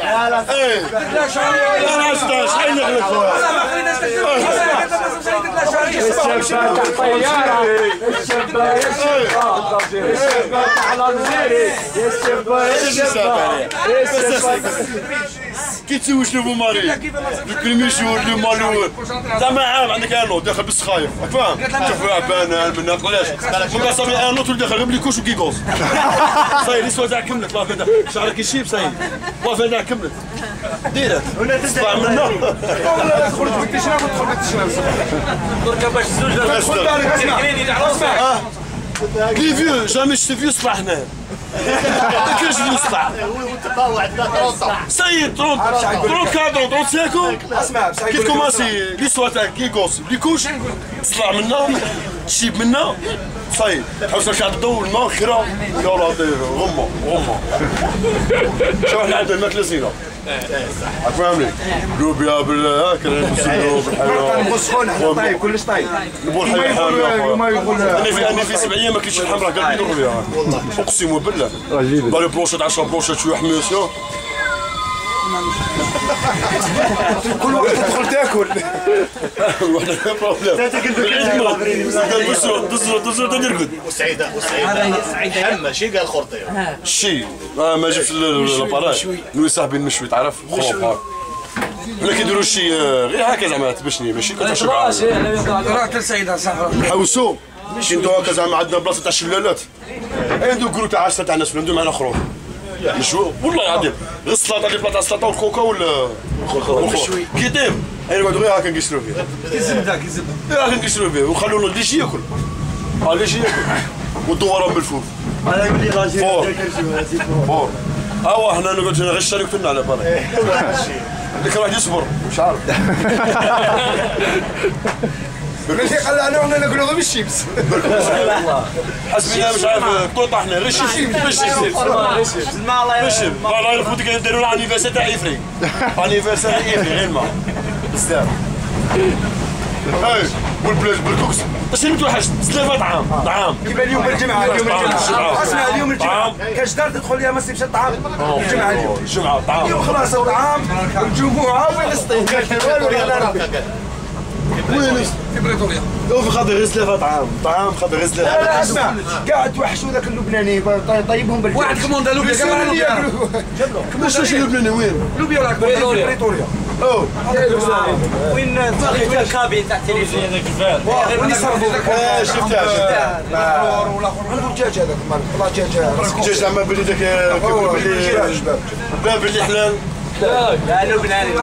ايه لا 16 حين يغلق الشاب فاتح طيارة الشاب على الزيري كي تسوي شنو بو ماري البريمي جور لي مالور زعما عام عندك انو داخل بالسخايف فاهم شوف عبان من علاش من صافي انو تولي داخل غير بليكوش وكيكوس صاير لي تاع كملت لا فدا شعرك يشيب صاير لا فدا كملت ديرت طلع منا والله تخرج بالتشراب وتدخل بالتشراب درك باش الزوج خذ بالك اسمع لي فيو جامي شتي فيو صباح هنا كاش فيو صباح سيد 30 34 35 اسمع كي تكوماسي لي سوا تاع كيكوس بليكوش تطلع منا تشيب منا صاير حوس شعب الضو الماء خيرا يا ولادي غمه شو احنا عندنا الماكله زينه فهمني لوبيا بالهكا نسلو بالحياه مسخون احنا طايب كلش طايب نبغوا الحياه حاميه ما يقول انا في 7 ايام ما كليتش الحمراء قال يدور بها اقسم بالله داري بروشات 10 بروشات شويه حميص كل وقت تدخل تاكل وحده بروبليم دزر تنرقد وسعيده حمى شي قال خرطي شي ما جبت لاباراج نوي صاحبي المشوي تعرف خروف ولا كيديروا شي غير هكا زعما تبشني ماشي كتشرب راه السيده صح نحوسو كندو هكا زعما عندنا بلاصه تاع الشلالات عندو كروت تاع 10 تاع الناس عندو معنا خروف مشوي والله العظيم غير السلطه اللي بلاطه السلطه والكوكا والمشوي كي داير انا نقعدو غير هكا نقشرو فيه كيزبده هكا نقشرو فيه ونخلو له اللي يجي ياكل اللي يجي ياكل والدوران بالفول انا يقول لي راجل فور اوا هنا نقعد هنا غير شاركتنا على بالك اللي كان واحد يصبر مش عارف ماشي خلانا ولا ناكلو غير بالشيبس حسبنا مش عارف طول طحنا غير شيبس بالشيبس والله المفروض كانوا يديروا لنا انيفرسير تاع افري انيفرسير افري غير ما بزاف اي والبلاج بالكوكس شنو توحشت سلافه طعام كيما اليوم الجمعه اسمع اليوم الجمعه كاش دار تدخل ليها ما تسيبش الطعام الجمعه الجمعه طعام اليوم خلاص طعام والجمعه وفلسطين وين في بريطوريا في خاطر غير سلافه طعام خاطر غير سلافه لا اسمع قاعد توحشوا ذاك اللبناني طيبهم بالجو واحد كوموندا لوبيا كمان واش اللبناني وين؟ لوبيا راك بريطوريا اوه وين الكابين تاع التلفزيون هذاك الفار وين يصرفوا ذاك شفتها عنده دجاج هذاك طلع دجاج دجاج زعما بلي داك بلي حلال لا لبناني